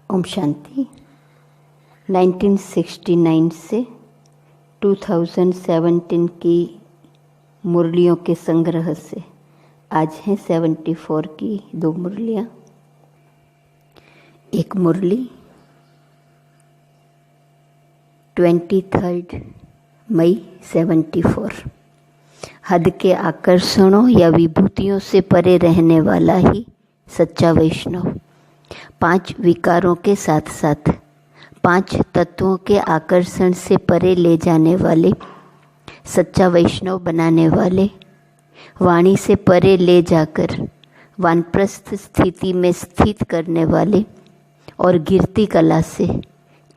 ओम शांति। 1969 से 2017 की मुरलियों के संग्रह से आज हैं 74 की 2 मुरलियाँ। एक मुरली 23 मई 74। हद के आकर्षणों या विभूतियों से परे रहने वाला ही सच्चा वैष्णव। 5 विकारों के साथ साथ 5 तत्वों के आकर्षण से परे ले जाने वाले, सच्चा वैष्णव बनाने वाले, वाणी से परे ले जाकर वानप्रस्थ स्थिति में स्थित करने वाले और गिरती कला से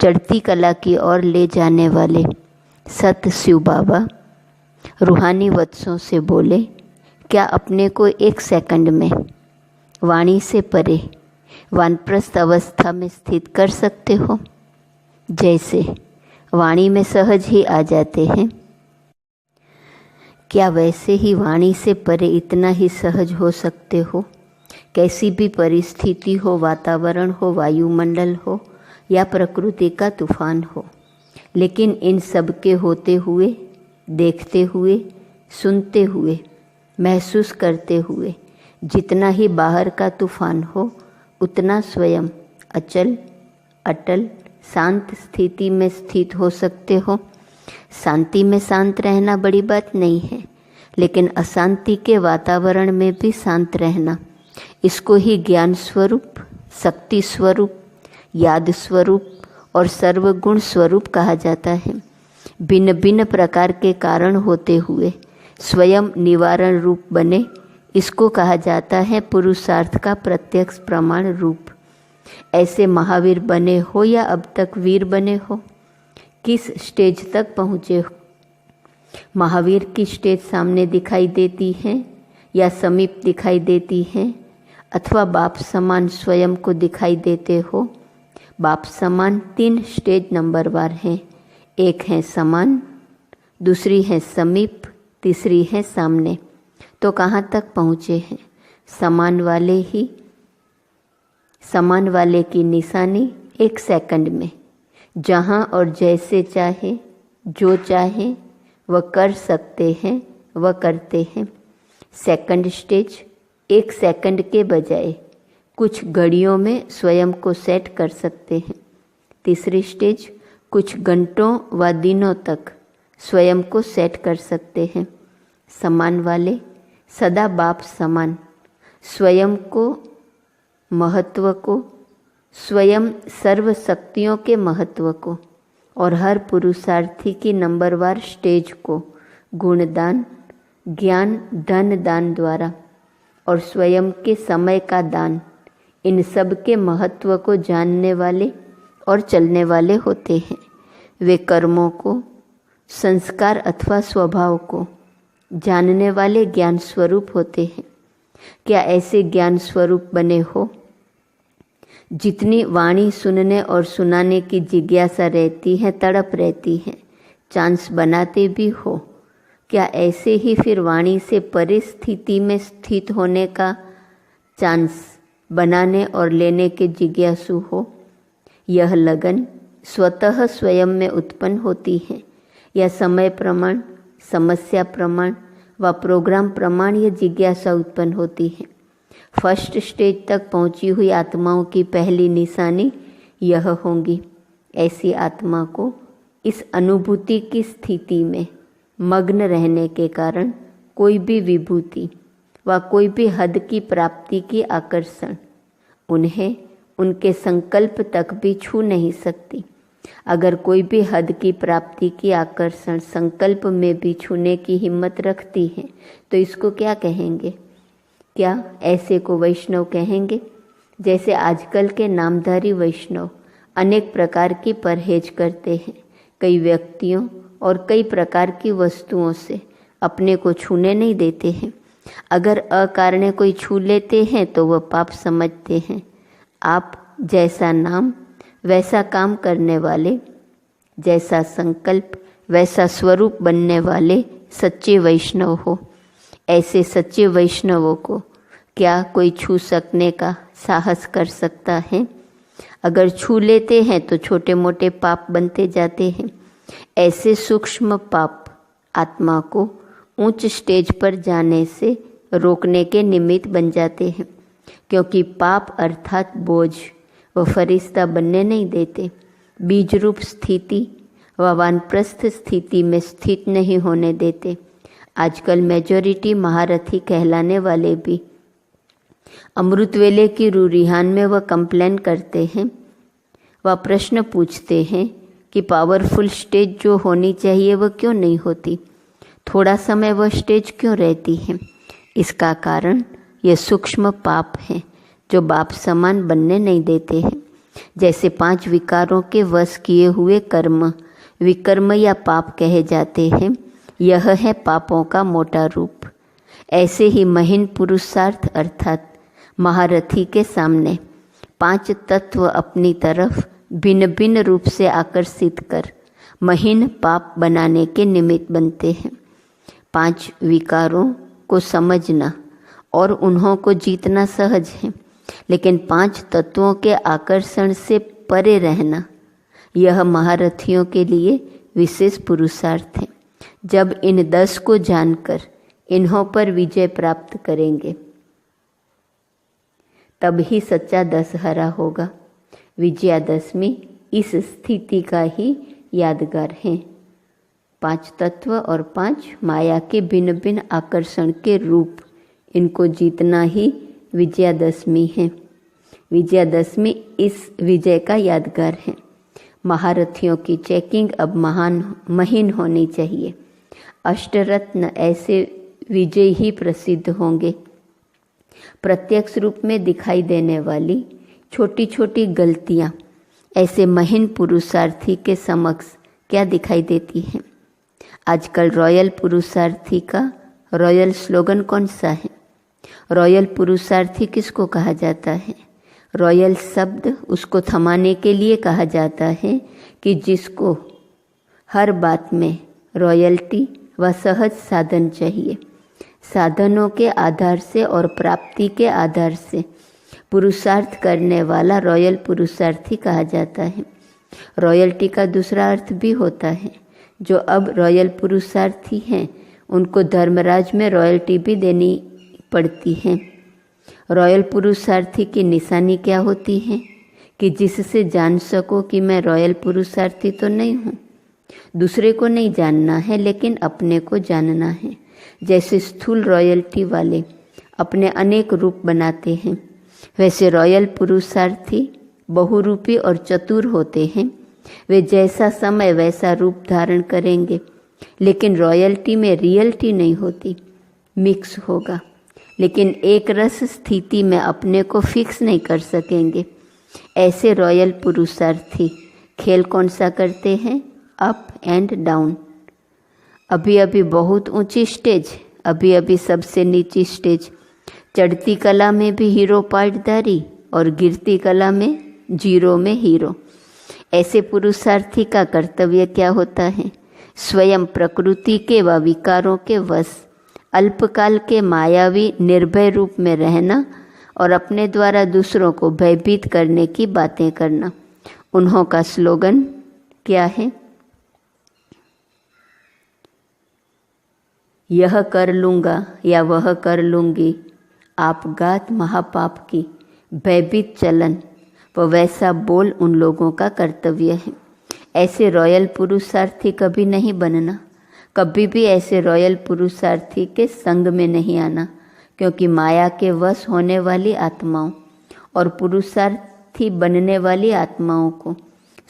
चढ़ती कला की ओर ले जाने वाले सत शिव बाबा रूहानी वत्सों से बोले, क्या अपने को 1 सेकंड में वाणी से परे वानप्रस्थ अवस्था में स्थित कर सकते हो? जैसे वाणी में सहज ही आ जाते हैं, क्या वैसे ही वाणी से परे इतना ही सहज हो सकते हो? कैसी भी परिस्थिति हो, वातावरण हो, वायुमंडल हो या प्रकृति का तूफान हो, लेकिन इन सब के होते हुए, देखते हुए, सुनते हुए, महसूस करते हुए जितना ही बाहर का तूफान हो, उतना स्वयं अचल, अटल, शांत स्थिति में स्थित हो सकते हो। शांति में शांत रहना बड़ी बात नहीं है, लेकिन अशांति के वातावरण में भी शांत रहना, इसको ही ज्ञान स्वरूप, शक्ति स्वरूप, याद स्वरूप और सर्वगुण स्वरूप कहा जाता है। भिन्न भिन्न प्रकार के कारण होते हुए स्वयं निवारण रूप बने, इसको कहा जाता है पुरुषार्थ का प्रत्यक्ष प्रमाण रूप। ऐसे महावीर बने हो या अब तक वीर बने हो, किस स्टेज तक पहुँचे हो? महावीर की स्टेज सामने दिखाई देती है या समीप दिखाई देती है, अथवा बाप समान स्वयं को दिखाई देते हो? बाप समान 3 स्टेज नंबरवार हैं। एक है समान, दूसरी है समीप, तीसरी है सामने। तो कहाँ तक पहुँचे हैं? समान वाले की निशानी 1 सेकंड में जहाँ और जैसे चाहे, जो चाहे वह कर सकते हैं, वह करते हैं। सेकंड स्टेज 1 सेकंड के बजाय कुछ घड़ियों में स्वयं को सेट कर सकते हैं। तीसरी स्टेज कुछ घंटों व दिनों तक स्वयं को सेट कर सकते हैं। समान वाले सदा बाप समान, स्वयं को, महत्व को, स्वयं सर्व शक्तियों के महत्व को और हर पुरुषार्थी की नंबरवार स्टेज को गुणदान, ज्ञान, धन दान द्वारा और स्वयं के समय का दान, इन सब के महत्व को जानने वाले और चलने वाले होते हैं। वे कर्मों को, संस्कार अथवा स्वभाव को जानने वाले ज्ञान स्वरूप होते हैं। क्या ऐसे ज्ञान स्वरूप बने हो? जितनी वाणी सुनने और सुनाने की जिज्ञासा रहती है, तड़प रहती है, चांस बनाते भी हो, क्या ऐसे ही फिर वाणी से परे स्थिति में स्थित होने का चांस बनाने और लेने के जिज्ञासु हो? यह लगन स्वतः स्वयं में उत्पन्न होती है या समय प्रमाण, समस्या प्रमाण व प्रोग्राम प्रमाण यह जिज्ञासा उत्पन्न होती है? फर्स्ट स्टेज तक पहुंची हुई आत्माओं की पहली निशानी यह होंगी। ऐसी आत्मा को इस अनुभूति की स्थिति में मग्न रहने के कारण कोई भी विभूति व कोई भी हद की प्राप्ति की आकर्षण उन्हें उनके संकल्प तक भी छू नहीं सकती। अगर कोई भी हद की प्राप्ति की आकर्षण संकल्प में भी छूने की हिम्मत रखती है, तो इसको क्या कहेंगे? क्या ऐसे को वैष्णव कहेंगे? जैसे आजकल के नामधारी वैष्णव अनेक प्रकार की परहेज करते हैं, कई व्यक्तियों और कई प्रकार की वस्तुओं से अपने को छूने नहीं देते हैं। अगर अकारण कोई छू लेते हैं तो वह पाप समझते हैं। आप जैसा नाम वैसा काम करने वाले, जैसा संकल्प वैसा स्वरूप बनने वाले सच्चे वैष्णव हो। ऐसे सच्चे वैष्णवों को क्या कोई छू सकने का साहस कर सकता है? अगर छू लेते हैं तो छोटे मोटे पाप बनते जाते हैं। ऐसे सूक्ष्म पाप आत्मा को उच्च स्टेज पर जाने से रोकने के निमित्त बन जाते हैं, क्योंकि पाप अर्थात बोझ व फरिश्ता बनने नहीं देते। बीज रूप स्थिति व वानप्रस्थ स्थिति में स्थित नहीं होने देते। आजकल मेजॉरिटी महारथी कहलाने वाले भी अमृत वेले की रूरिहान में वह कंप्लेन करते हैं, वह प्रश्न पूछते हैं कि पावरफुल स्टेज जो होनी चाहिए वह क्यों नहीं होती, थोड़ा समय वह स्टेज क्यों रहती है। इसका कारण ये सूक्ष्म पाप हैं जो बाप समान बनने नहीं देते हैं। जैसे 5 विकारों के वश किए हुए कर्म विकर्म या पाप कहे जाते हैं, यह है पापों का मोटा रूप। ऐसे ही महीन पुरुषार्थ अर्थात महारथी के सामने 5 तत्व अपनी तरफ भिन्न भिन्न रूप से आकर्षित कर महीन पाप बनाने के निमित्त बनते हैं। 5 विकारों को समझना और उन्हों को जीतना सहज है, लेकिन 5 तत्वों के आकर्षण से परे रहना यह महारथियों के लिए विशेष पुरुषार्थ है। जब इन 10 को जानकर इन्हों पर विजय प्राप्त करेंगे तब ही सच्चा दशहरा होगा। विजयादशमी इस स्थिति का ही यादगार है। 5 तत्व और 5 माया के भिन्न भिन्न आकर्षण के रूप, इनको जीतना ही विजयादशमी है। विजयादशमी इस विजय का यादगार है। महारथियों की चेकिंग अब महीन होनी चाहिए। अष्टरत्न ऐसे विजय ही प्रसिद्ध होंगे। प्रत्यक्ष रूप में दिखाई देने वाली छोटी छोटी गलतियां ऐसे महीन पुरुषार्थी के समक्ष क्या दिखाई देती हैं। आजकल रॉयल पुरुषार्थी का रॉयल स्लोगन कौन सा है? रॉयल पुरुषार्थी किसको कहा जाता है? रॉयल शब्द उसको थमाने के लिए कहा जाता है कि जिसको हर बात में रॉयल्टी व सहज साधन चाहिए। साधनों के आधार से और प्राप्ति के आधार से पुरुषार्थ करने वाला रॉयल पुरुषार्थी कहा जाता है। रॉयल्टी का दूसरा अर्थ भी होता है। जो अब रॉयल पुरुषार्थी हैं उनको धर्मराज में रॉयल्टी भी देनी पड़ती है। रॉयल पुरुषार्थी की निशानी क्या होती है कि जिससे जान सको कि मैं रॉयल पुरुषार्थी तो नहीं हूँ। दूसरे को नहीं जानना है लेकिन अपने को जानना है। जैसे स्थूल रॉयल्टी वाले अपने अनेक रूप बनाते हैं, वैसे रॉयल पुरुषार्थी बहुरूपी और चतुर होते हैं। वे जैसा समय वैसा रूप धारण करेंगे, लेकिन रॉयल्टी में रियलिटी नहीं होती, मिक्स होगा। लेकिन एक रस स्थिति में अपने को फिक्स नहीं कर सकेंगे। ऐसे रॉयल पुरुषार्थी खेल कौन सा करते हैं? Up and down. अभी अभी बहुत ऊंची स्टेज, अभी अभी सबसे नीची स्टेज। चढ़ती कला में भी हीरो पार्टदारी और गिरती कला में जीरो में हीरो। ऐसे पुरुषार्थी का कर्तव्य क्या होता है? स्वयं प्रकृति के व विकारों के वश अल्पकाल के मायावी निर्भय रूप में रहना और अपने द्वारा दूसरों को भयभीत करने की बातें करना। उन्हों का स्लोगन क्या है? यह कर लूँगा या वह कर लूँगी, आपघात महापाप की भयभीत चलन व वैसा बोल उन लोगों का कर्तव्य है। ऐसे रॉयल पुरुषार्थी कभी नहीं बनना, कभी भी ऐसे रॉयल पुरुषार्थी के संग में नहीं आना, क्योंकि माया के वश होने वाली आत्माओं और पुरुषार्थी बनने वाली आत्माओं को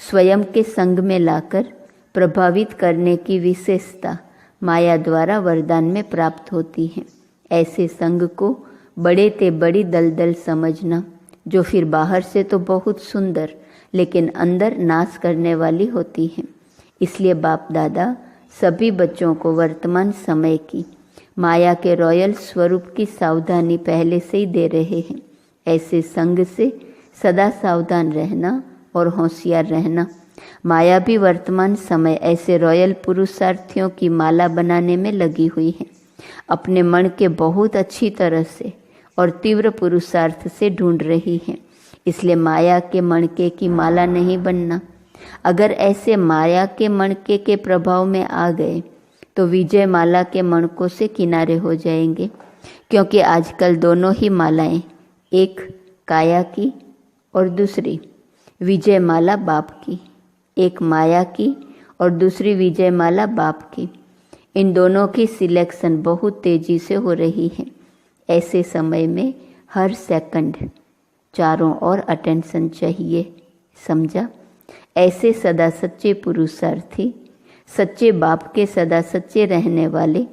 स्वयं के संग में लाकर प्रभावित करने की विशेषता माया द्वारा वरदान में प्राप्त होती है। ऐसे संग को बड़े ते बड़ी दलदल समझना, जो फिर बाहर से तो बहुत सुंदर लेकिन अंदर नाश करने वाली होती है। इसलिए बाप दादा सभी बच्चों को वर्तमान समय की माया के रॉयल स्वरूप की सावधानी पहले से ही दे रहे हैं। ऐसे संग से सदा सावधान रहना और होशियार रहना। माया भी वर्तमान समय ऐसे रॉयल पुरुषार्थियों की माला बनाने में लगी हुई है। अपने मन के बहुत अच्छी तरह से और तीव्र पुरुषार्थ से ढूंढ रही है। इसलिए माया के मणके की माला नहीं बनना। अगर ऐसे माया के मणके के प्रभाव में आ गए तो विजय माला के मणकों से किनारे हो जाएंगे, क्योंकि आजकल दोनों ही मालाएं, एक काया की और दूसरी विजय माला बाप की, एक माया की और दूसरी विजय माला बाप की, इन दोनों की सिलेक्शन बहुत तेजी से हो रही है। ऐसे समय में हर सेकंड चारों ओर अटेंशन चाहिए, समझा? ऐसे सदा सच्चे पुरुषार्थी, सच्चे बाप के सदा सच्चे रहने वाले,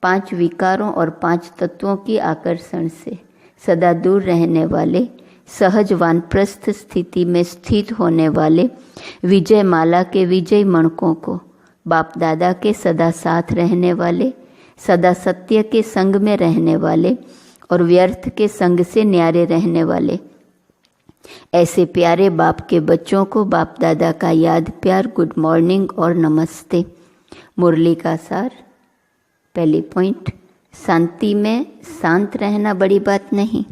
5 विकारों और 5 तत्वों की आकर्षण से सदा दूर रहने वाले, सहज वानप्रस्थ स्थिति में स्थित होने वाले विजय माला के विजय मणकों को, बाप दादा के सदा साथ रहने वाले, सदा सत्य के संग में रहने वाले और व्यर्थ के संग से न्यारे रहने वाले, ऐसे प्यारे बाप के बच्चों को बाप दादा का याद, प्यार, गुड मॉर्निंग और नमस्ते। मुरली का सार, पहली पॉइंट, शांति में शांत रहना बड़ी बात नहीं,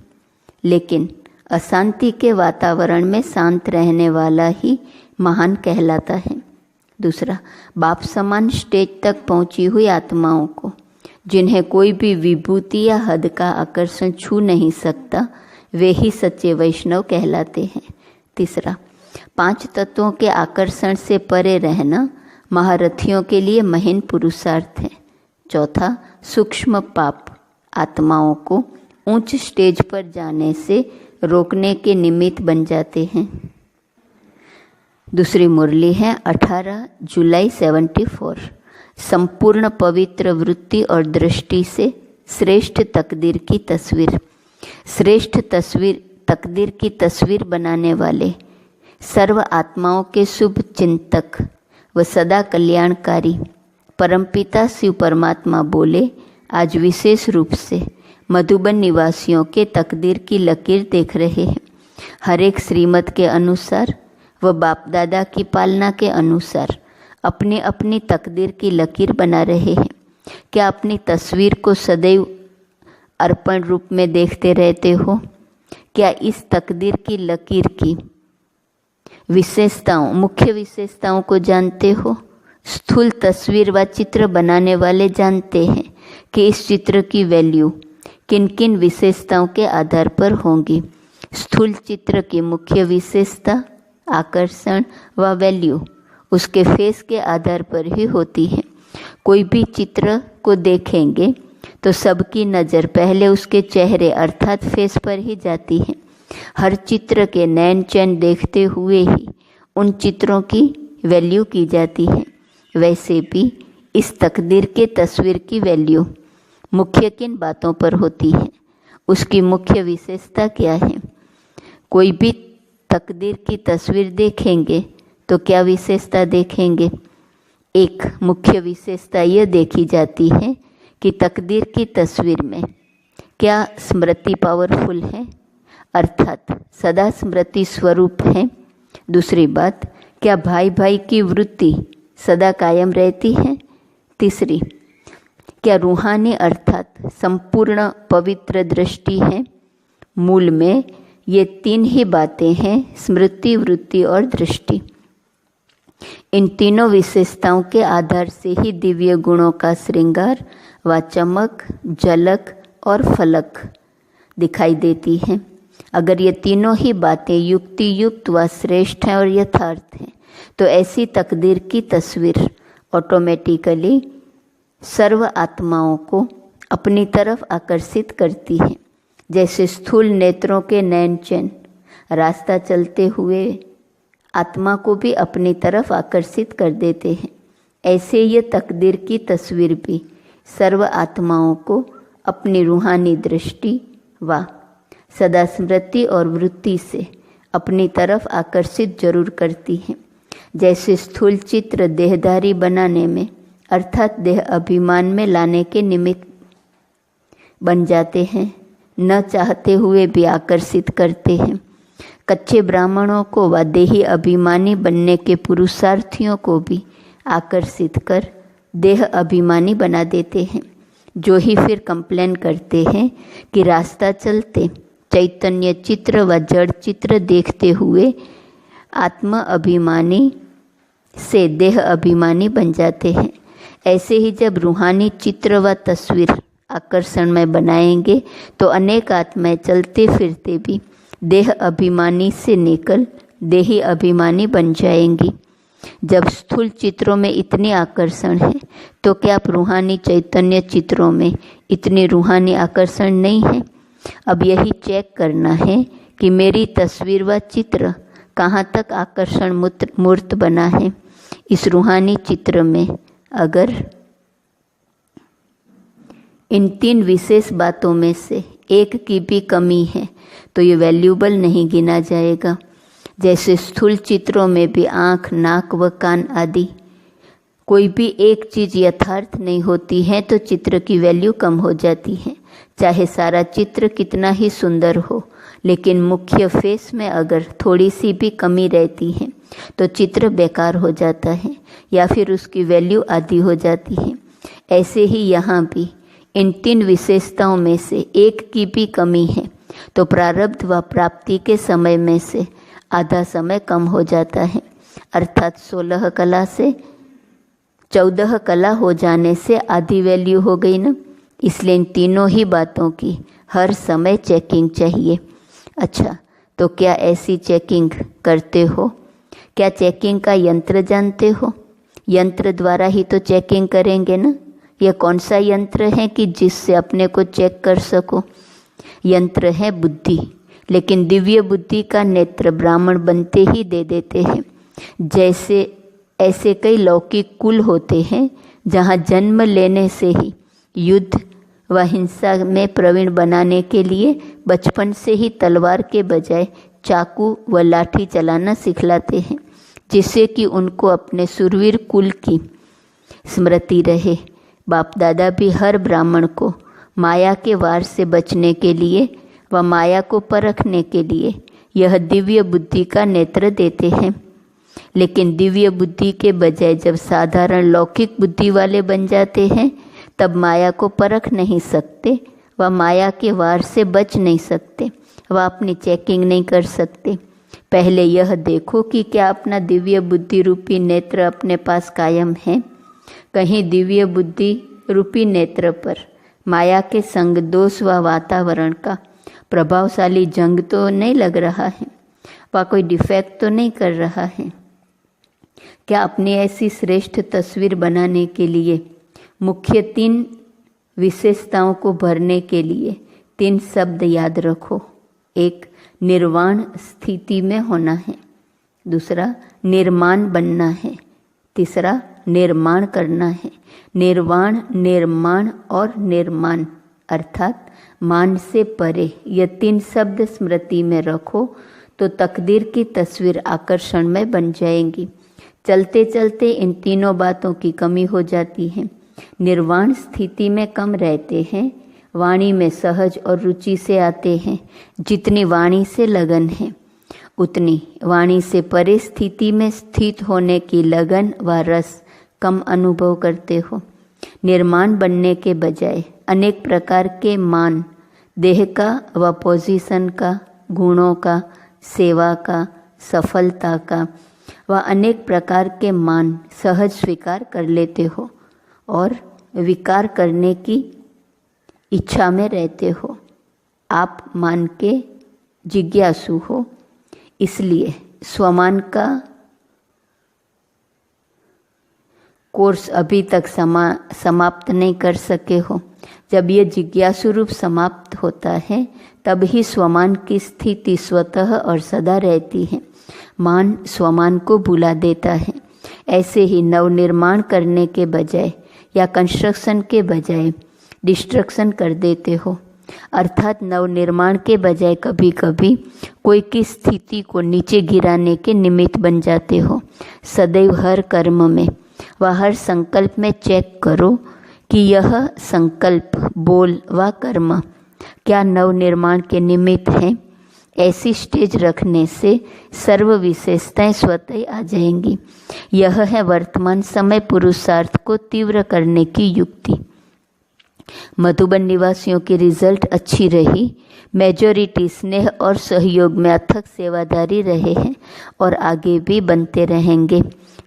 लेकिन अशांति के वातावरण में शांत रहने वाला ही महान कहलाता है। दूसरा, बाप समान स्टेज तक पहुंची हुई आत्माओं को, जिन्हें कोई भी विभूति या हद का आकर्षण छू नहीं सकता, वे ही सच्चे वैष्णव कहलाते हैं। तीसरा, 5 तत्वों के आकर्षण से परे रहना महारथियों के लिए महीन पुरुषार्थ है। चौथा, सूक्ष्म पाप आत्माओं को उच्च स्टेज पर जाने से रोकने के निमित्त बन जाते हैं। दूसरी मुरली है 18 जुलाई 74। संपूर्ण पवित्र वृत्ति और दृष्टि से श्रेष्ठ तकदीर की तस्वीर, श्रेष्ठ तकदीर की तस्वीर बनाने वाले, सर्व आत्माओं के शुभ चिंतक व सदा कल्याणकारी परमपिता शिव परमात्मा बोले, आज विशेष रूप से मधुबन निवासियों के तकदीर की लकीर देख रहे हैं। हर एक श्रीमत के अनुसार व बाप दादा की पालना के अनुसार अपनी अपनी तकदीर की लकीर बना रहे हैं। क्या अपनी तस्वीर को सदैव अर्पण रूप में देखते रहते हो? क्या इस तकदीर की लकीर की विशेषताओं, मुख्य विशेषताओं को जानते हो? स्थूल तस्वीर व चित्र बनाने वाले जानते हैं कि इस चित्र की वैल्यू किन किन विशेषताओं के आधार पर होंगी। स्थूल चित्र की मुख्य विशेषता, आकर्षण व वैल्यू उसके फेस के आधार पर ही होती है। कोई भी चित्र को देखेंगे तो सबकी नज़र पहले उसके चेहरे अर्थात फेस पर ही जाती है। हर चित्र के नैन चैन देखते हुए ही उन चित्रों की वैल्यू की जाती है। वैसे भी इस तकदीर के तस्वीर की वैल्यू मुख्य किन बातों पर होती है? उसकी मुख्य विशेषता क्या है? कोई भी तकदीर की तस्वीर देखेंगे तो क्या विशेषता देखेंगे? एक मुख्य विशेषता यह देखी जाती है कि तकदीर की तस्वीर में क्या स्मृति पावरफुल है, अर्थात सदा स्मृति स्वरूप है। दूसरी बात, क्या भाई भाई की वृत्ति सदा कायम रहती है। तीसरी, क्या रूहानी अर्थात संपूर्ण पवित्र दृष्टि है। मूल में ये 3 ही बातें हैं, स्मृति, वृत्ति और दृष्टि। इन तीनों विशेषताओं के आधार से ही दिव्य गुणों का श्रृंगार व चमक, झलक और फलक दिखाई देती है। अगर ये तीनों ही बातें युक्ति युक्त व श्रेष्ठ हैं और यथार्थ हैं, तो ऐसी तकदीर की तस्वीर ऑटोमेटिकली सर्व आत्माओं को अपनी तरफ आकर्षित करती है। जैसे स्थूल नेत्रों के नैन चैन रास्ता चलते हुए आत्मा को भी अपनी तरफ आकर्षित कर देते हैं, ऐसे ये तकदीर की तस्वीर भी सर्व आत्माओं को अपनी रूहानी दृष्टि व सदा स्मृति और वृत्ति से अपनी तरफ आकर्षित जरूर करती है। जैसे स्थूल चित्र देहधारी बनाने में अर्थात देह अभिमान में लाने के निमित्त बन जाते हैं, न चाहते हुए भी आकर्षित करते हैं। कच्चे ब्राह्मणों को व देही अभिमानी बनने के पुरुषार्थियों को भी आकर्षित कर देह अभिमानी बना देते हैं, जो ही फिर कंप्लेन करते हैं कि रास्ता चलते चैतन्य चित्र व जड़ चित्र देखते हुए आत्म अभिमानी से देह अभिमानी बन जाते हैं। ऐसे ही जब रूहानी चित्र व तस्वीर आकर्षणमय बनाएंगे तो अनेक आत्माएं चलते फिरते भी देह अभिमानी से निकल देही अभिमानी बन जाएंगी। जब स्थूल चित्रों में इतनी आकर्षण है तो क्या आप रूहानी चैतन्य चित्रों में इतनी रूहानी आकर्षण नहीं है? अब यही चेक करना है कि मेरी तस्वीर व चित्र कहाँ तक आकर्षण मूर्त बना है। इस रूहानी चित्र में अगर इन 3 विशेष बातों में से एक की भी कमी है तो ये वैल्यूबल नहीं गिना जाएगा। जैसे स्थूल चित्रों में भी आँख, नाक व कान आदि कोई भी एक चीज़ यथार्थ नहीं होती है तो चित्र की वैल्यू कम हो जाती है। चाहे सारा चित्र कितना ही सुंदर हो, लेकिन मुख्य फेस में अगर थोड़ी सी भी कमी रहती है तो चित्र बेकार हो जाता है या फिर उसकी वैल्यू आधी हो जाती है। ऐसे ही यहाँ भी इन 3 विशेषताओं में से एक की भी कमी है तो प्रारब्ध व प्राप्ति के समय में से आधा समय कम हो जाता है। अर्थात 16 कला से 14 कला हो जाने से आधी वैल्यू हो गई ना। इसलिए इन तीनों ही बातों की हर समय चेकिंग चाहिए। अच्छा, तो क्या ऐसी चेकिंग करते हो? क्या चेकिंग का यंत्र जानते हो? यंत्र द्वारा ही तो चेकिंग करेंगे ना। यह कौन सा यंत्र है कि जिससे अपने को चेक कर सको? यंत्र है बुद्धि। लेकिन दिव्य बुद्धि का नेत्र ब्राह्मण बनते ही दे देते हैं। जैसे ऐसे कई लौकिक कुल होते हैं जहाँ जन्म लेने से ही युद्ध व हिंसा में प्रवीण बनाने के लिए बचपन से ही तलवार के बजाय चाकू व लाठी चलाना सिखलाते हैं, जिससे कि उनको अपने सुरवीर कुल की स्मृति रहे। बाप दादा भी हर ब्राह्मण को माया के वार से बचने के लिए व माया को परखने के लिए यह दिव्य बुद्धि का नेत्र देते हैं। लेकिन दिव्य बुद्धि के बजाय जब साधारण लौकिक बुद्धि वाले बन जाते हैं तब माया को परख नहीं सकते व माया के वार से बच नहीं सकते व अपनी चेकिंग नहीं कर सकते। पहले यह देखो कि क्या अपना दिव्य बुद्धि रूपी नेत्र अपने पास कायम है। कहीं दिव्य बुद्धि रूपी नेत्र पर माया के संग दोष व वातावरण का प्रभावशाली जंग तो नहीं लग रहा है, वह कोई डिफेक्ट तो नहीं कर रहा है। क्या अपनी ऐसी श्रेष्ठ तस्वीर बनाने के लिए मुख्य 3 विशेषताओं को भरने के लिए 3 शब्द याद रखो। 1, निर्वाण स्थिति में होना है। दूसरा, निर्माण बनना है। तीसरा, निर्माण करना है। निर्वाण, निर्माण और निर्माण अर्थात मान से परे, ये 3 शब्द स्मृति में रखो तो तकदीर की तस्वीर आकर्षण में बन जाएंगी। चलते चलते इन तीनों बातों की कमी हो जाती है। निर्वाण स्थिति में कम रहते हैं, वाणी में सहज और रुचि से आते हैं। जितनी वाणी से लगन है उतनी वाणी से परे स्थिति में स्थित होने की लगन व रस कम अनुभव करते हो। निर्माण बनने के बजाय अनेक प्रकार के मान, देह का व पोजीशन का, गुणों का, सेवा का, सफलता का व अनेक प्रकार के मान सहज स्वीकार कर लेते हो और विकार करने की इच्छा में रहते हो। आप मान के जिज्ञासु हो, इसलिए स्वमान का कोर्स अभी तक समाप्त नहीं कर सके हो। जब ये जिज्ञासु रूप समाप्त होता है तब ही स्वमान की स्थिति स्वतः और सदा रहती है। मान स्वमान को भुला देता है। ऐसे ही नवनिर्माण करने के बजाय या कंस्ट्रक्शन के बजाय डिस्ट्रक्शन कर देते हो। अर्थात नवनिर्माण के बजाय कभी कभी कोई की स्थिति को नीचे गिराने के निमित्त बन जाते हो। सदैव हर कर्म में व हर संकल्प में चेक करो कि यह संकल्प, बोल व कर्म क्या नवनिर्माण के निमित्त है। ऐसी स्टेज रखने से सर्व विशेषताएं स्वतः आ जाएंगी। यह है वर्तमान समय पुरुषार्थ को तीव्र करने की युक्ति। मधुबन निवासियों की रिजल्ट अच्छी रही। मेजॉरिटी स्नेह और सहयोग में अथक सेवादारी रहे हैं और आगे भी बनते रहेंगे।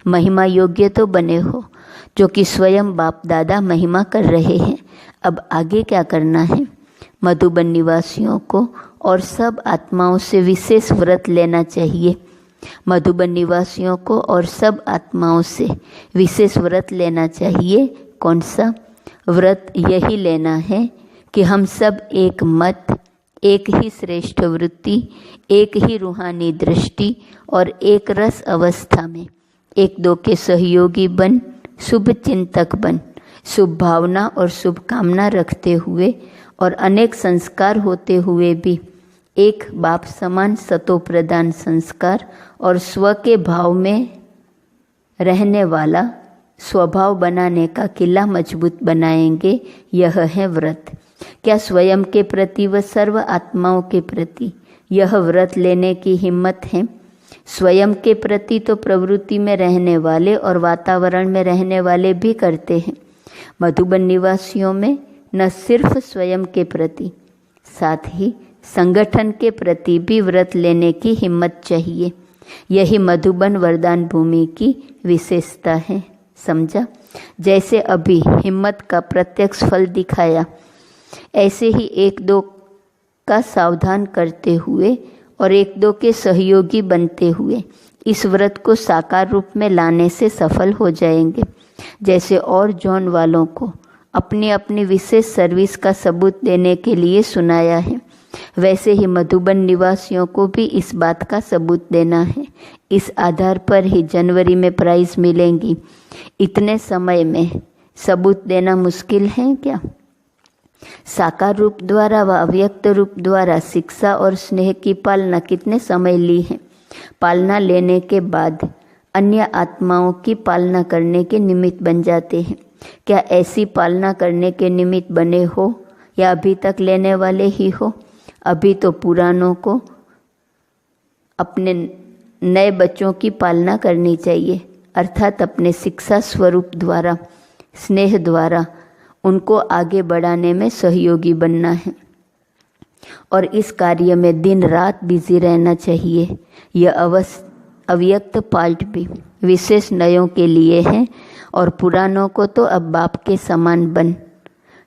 महिमा योग्य तो बने हो, जो कि स्वयं बाप दादा महिमा कर रहे हैं। अब आगे क्या करना है? मधुबन निवासियों को और सब आत्माओं से विशेष व्रत लेना चाहिए। मधुबन निवासियों को और सब आत्माओं से विशेष व्रत लेना चाहिए। कौन सा व्रत? यही लेना है कि हम सब एक मत, एक ही श्रेष्ठ वृत्ति, एक ही रूहानी दृष्टि और एक रस अवस्था में एक दो के सहयोगी बन, शुभ चिंतक बन, शुभ भावना और शुभ कामना रखते हुए और अनेक संस्कार होते हुए भी एक बाप समान सतो प्रदान संस्कार और स्व के भाव में रहने वाला स्वभाव बनाने का किला मजबूत बनाएंगे। यह है व्रत। क्या स्वयं के प्रति व सर्व आत्माओं के प्रति यह व्रत लेने की हिम्मत है? स्वयं के प्रति तो प्रवृत्ति में रहने वाले और वातावरण में रहने वाले भी करते हैं। मधुबन निवासियों में न सिर्फ स्वयं के प्रति, साथ ही संगठन के प्रति भी व्रत लेने की हिम्मत चाहिए। यही मधुबन वरदान भूमि की विशेषता है। समझा? जैसे अभी हिम्मत का प्रत्यक्ष फल दिखाया, ऐसे ही एक दो का सावधान करते हुए और एक दो के सहयोगी बनते हुए इस व्रत को साकार रूप में लाने से सफल हो जाएंगे। जैसे और जॉन वालों को अपनी अपनी विशेष सर्विस का सबूत देने के लिए सुनाया है, वैसे ही मधुबन निवासियों को भी इस बात का सबूत देना है। इस आधार पर ही जनवरी में प्राइज मिलेंगी। इतने समय में सबूत देना मुश्किल है क्या? साकार रूप द्वारा व अव्यक्त रूप द्वारा शिक्षा और स्नेह की पालना कितने समय ली है? पालना लेने के बाद अन्य आत्माओं की पालना करने के निमित्त बन जाते हैं। क्या ऐसी पालना करने के निमित्त बने हो या अभी तक लेने वाले ही हो? अभी तो पुरानों को अपने नए बच्चों की पालना करनी चाहिए, अर्थात अपने शिक्षा स्वरूप द्वारा, स्नेह द्वारा उनको आगे बढ़ाने में सहयोगी बनना है और इस कार्य में दिन रात बिजी रहना चाहिए। यह अव्यक्त पार्ट भी विशेष नयों के लिए है और पुरानों को तो अब बाप के समान बन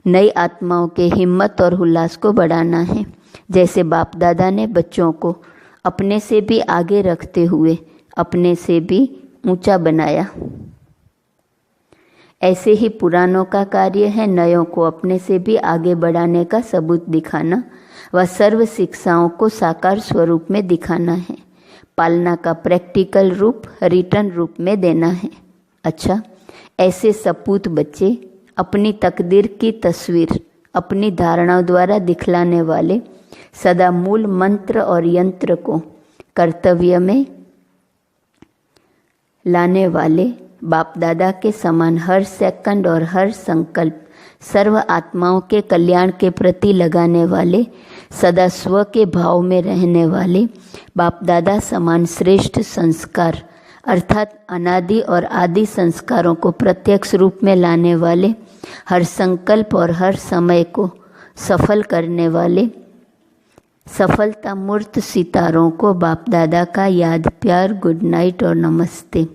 नई आत्माओं के हिम्मत और उल्लास को बढ़ाना है। जैसे बाप दादा ने बच्चों को अपने से भी आगे रखते हुए अपने से भी ऊंचा बनाया, ऐसे ही पुरानों का कार्य है नयों को अपने से भी आगे बढ़ाने का सबूत दिखाना व सर्व शिक्षाओं को साकार स्वरूप में दिखाना है। पालना का प्रैक्टिकल रूप रिटर्न रूप में देना है। अच्छा, ऐसे सपूत बच्चे अपनी तकदीर की तस्वीर अपनी धारणाओं द्वारा दिखलाने वाले सदा मूल मंत्र और यंत्र को कर्तव्य में लाने वाले बाप दादा के समान हर सेकंड और हर संकल्प सर्व आत्माओं के कल्याण के प्रति लगाने वाले, सदा स्व के भाव में रहने वाले बाप दादा समान श्रेष्ठ संस्कार अर्थात अनादि और आदि संस्कारों को प्रत्यक्ष रूप में लाने वाले, हर संकल्प और हर समय को सफल करने वाले सफलता मूर्त सितारों को बाप दादा का याद, प्यार, गुड नाइट और नमस्ते।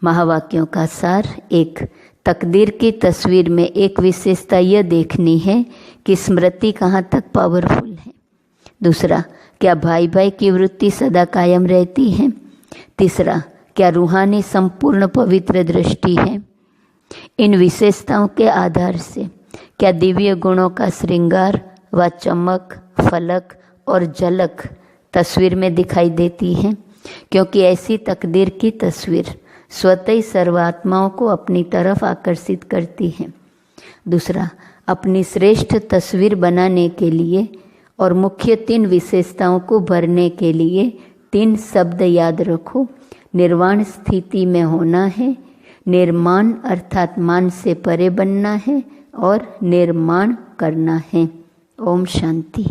महावाक्यों का सार: एक, तकदीर की तस्वीर में एक विशेषता यह देखनी है कि स्मृति कहाँ तक पावरफुल है। दूसरा, क्या भाई भाई की वृत्ति सदा कायम रहती है। तीसरा, क्या रूहानी संपूर्ण पवित्र दृष्टि है। इन विशेषताओं के आधार से क्या दिव्य गुणों का श्रृंगार व चमक, फलक और झलक तस्वीर में दिखाई देती है, क्योंकि ऐसी तकदीर की तस्वीर स्वतः ही सर्वात्माओं को अपनी तरफ आकर्षित करती है। दूसरा, अपनी श्रेष्ठ तस्वीर बनाने के लिए और मुख्य 3 विशेषताओं को भरने के लिए 3 शब्द याद रखो। निर्वाण स्थिति में होना है, निर्माण अर्थात मान से परे बनना है और निर्माण करना है। ओम शांति।